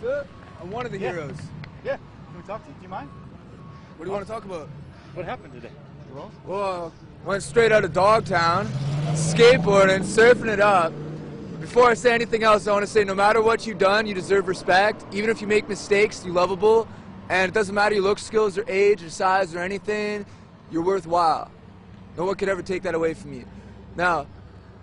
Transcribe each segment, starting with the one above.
That's it. I'm one of the heroes. Yeah. Can we talk to you? Do you mind? What do you want to talk about? What happened today? Well, went straight out of Dogtown, skateboarding, surfing it up. Before I say anything else, I want to say no matter what you've done, you deserve respect. Even if you make mistakes, you're lovable. And it doesn't matter your look, skills, or age, or size, or anything, you're worthwhile. No one could ever take that away from you. Now,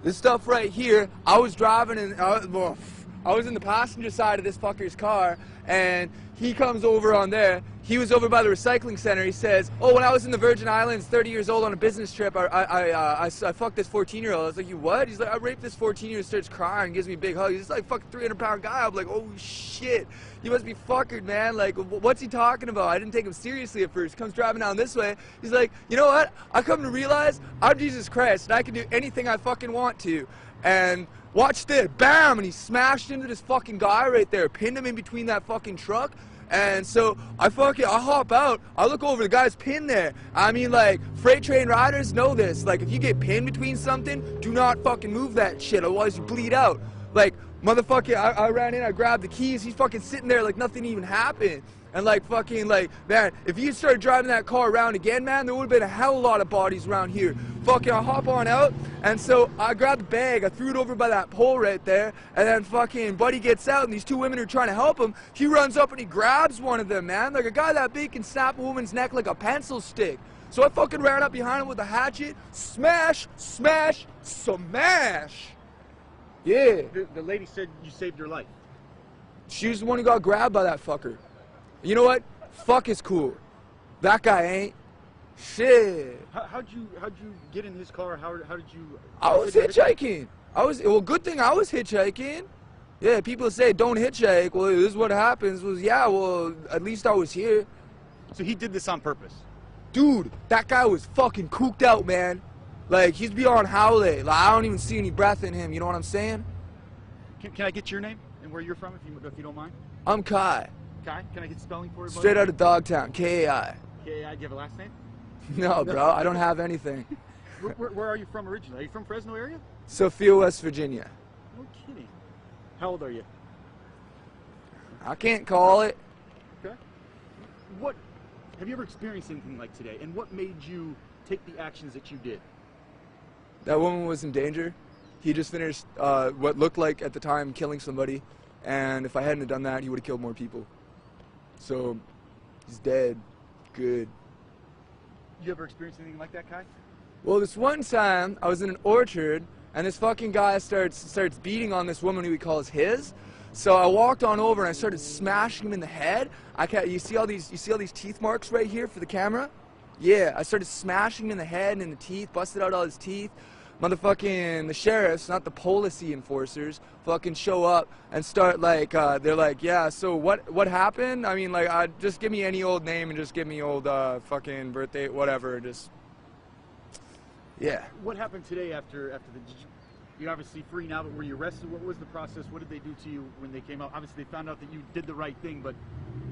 this stuff right here, I was driving and I was in the passenger side of this fucker's car, and he comes over on there. He was over by the recycling center. He says, "Oh, when I was in the Virgin Islands, 30 years old on a business trip, I fucked this 14-year-old." I was like, "You what?" He's like, "I raped this 14-year-old." Starts crying, gives me a big hug. He's like fucking 300-pound guy. I'm like, "Oh shit, you must be fuckered, man. Like, what's he talking about?" I didn't take him seriously at first. Comes driving down this way. He's like, "You know what? I come to realize I'm Jesus Christ, and I can do anything I fucking want to." And watch this, bam, and he smashed into this fucking guy right there, pinned him in between that fucking truck. And so I hop out, I look over, the guy's pinned there. I mean, like, freight train riders know this. Like, if you get pinned between something, do not fucking move that shit, otherwise you bleed out. Like, motherfucker, I ran in, I grabbed the keys, he's fucking sitting there like nothing even happened. And like fucking like, man, if you started driving that car around again, man, there would have been a hell of a lot of bodies around here. Fucking, I hop on out, and so I grabbed the bag, I threw it over by that pole right there, and then fucking buddy gets out, and these two women are trying to help him. He runs up and he grabs one of them, man. Like a guy that big can snap a woman's neck like a pencil stick. So I fucking ran up behind him with a hatchet, smash, smash, smash. Yeah. The lady said you saved her life. She was the one who got grabbed by that fucker. You know what? Fuck is cool. That guy ain't. Shit. How'd you get in his car? How did you? I was hitchhiking. Well, good thing I was hitchhiking. Yeah, people say don't hitchhike. Well, this is what happens. Was yeah. Well, at least I was here. So he did this on purpose. Dude, that guy was fucking cooked out, man. Like he's beyond howley. Like I don't even see any breath in him. You know what I'm saying? Can I get your name and where you're from, if you don't mind? I'm Kai. Kai? Can I get spelling for you? Straight out of Dogtown. K-A-I. K-A-I. Do you have a last name? No, bro. I don't have anything. Where are you from originally? Are you from Fresno area? Sophia, West Virginia. No kidding. How old are you? I can't call it. Okay. What have you ever experienced anything like today? And what made you take the actions that you did? That woman was in danger. He just finished what looked like at the time killing somebody, and if I hadn't have done that, he would have killed more people. So he's dead. Good. You ever experienced anything like that, Kai? Well, this one time I was in an orchard, and this fucking guy starts beating on this woman who he calls his. So I walked on over and I started smashing him in the head. You see all these teeth marks right here for the camera? Yeah, I started smashing him in the head and in the teeth, busted out all his teeth. Motherfucking the sheriffs, not the policy enforcers, fucking show up and start like, they're like, yeah, so what happened? I mean, like, just give me any old name and just give me old fucking birthday, whatever, just, yeah. What happened today after you're obviously free now, but were you arrested? What was the process? What did they do to you when they came out? Obviously, they found out that you did the right thing, but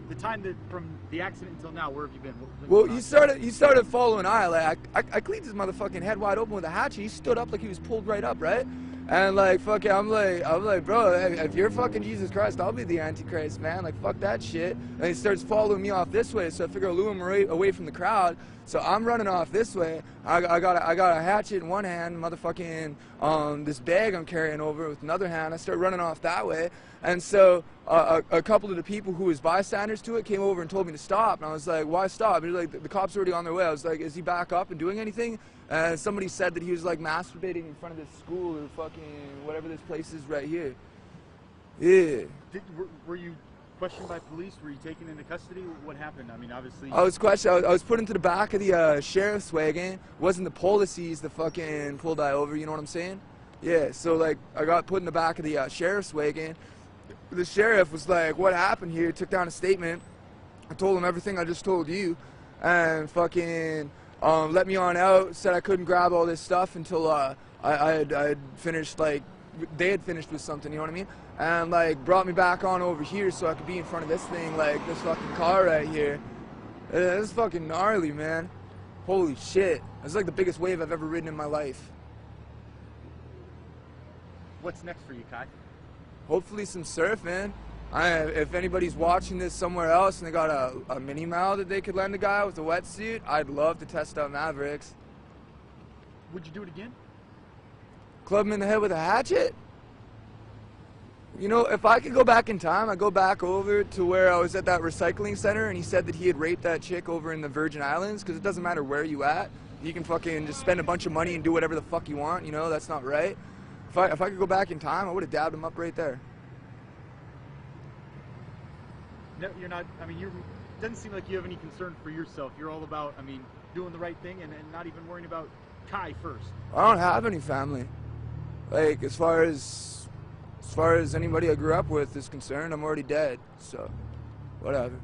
the time that from the accident until now, where have you been? Well, he started following I. Like, I cleaned his motherfucking head wide open with a hatchet. He stood up like he was pulled right up, right? And like, fucking, I'm like, bro, if you're fucking Jesus Christ, I'll be the Antichrist, man. Like, fuck that shit. And he starts following me off this way, so I figure I'll lure him away from the crowd. So I'm running off this way. I got a hatchet in one hand, motherfucking this bag I'm carrying over with another hand. I start running off that way, and so a couple of the people who was bystanders to it came over and told me to stop. And I was like, why stop? And like, the cops are already on their way. I was like, is he back up and doing anything? And somebody said that he was like masturbating in front of this school or fucking whatever this place is right here. Yeah. Were you questioned by police? Were you taken into custody? What happened? I mean, obviously. I was questioned. I was put into the back of the sheriff's wagon. It wasn't the policies that fucking pulled I over. You know what I'm saying? Yeah. So like, I got put in the back of the sheriff's wagon. The sheriff was like, "What happened here?" Took down a statement. I told him everything I just told you, and fucking let me on out. Said I couldn't grab all this stuff until I had finished, like they had finished with something. You know what I mean? And like brought me back on over here so I could be in front of this thing, like this fucking car right here. This is fucking gnarly, man. Holy shit. It's like the biggest wave I've ever ridden in my life. What's next for you, Kai? Hopefully some surfing. If anybody's watching this somewhere else and they got a mini mao that they could lend a guy with a wetsuit, I'd love to test out Mavericks. Would you do it again? Club him in the head with a hatchet? You know, if I could go back in time, I'd go back over to where I was at that recycling center and he said that he had raped that chick over in the Virgin Islands, because it doesn't matter where you at. You can fucking just spend a bunch of money and do whatever the fuck you want, you know, that's not right. If I could go back in time, I would have dabbed him up right there. No, you're not, I mean, it doesn't seem like you have any concern for yourself. You're all about, I mean, doing the right thing and not even worrying about Kai first. I don't have any family. Like, as far as anybody I grew up with is concerned, I'm already dead, so whatever.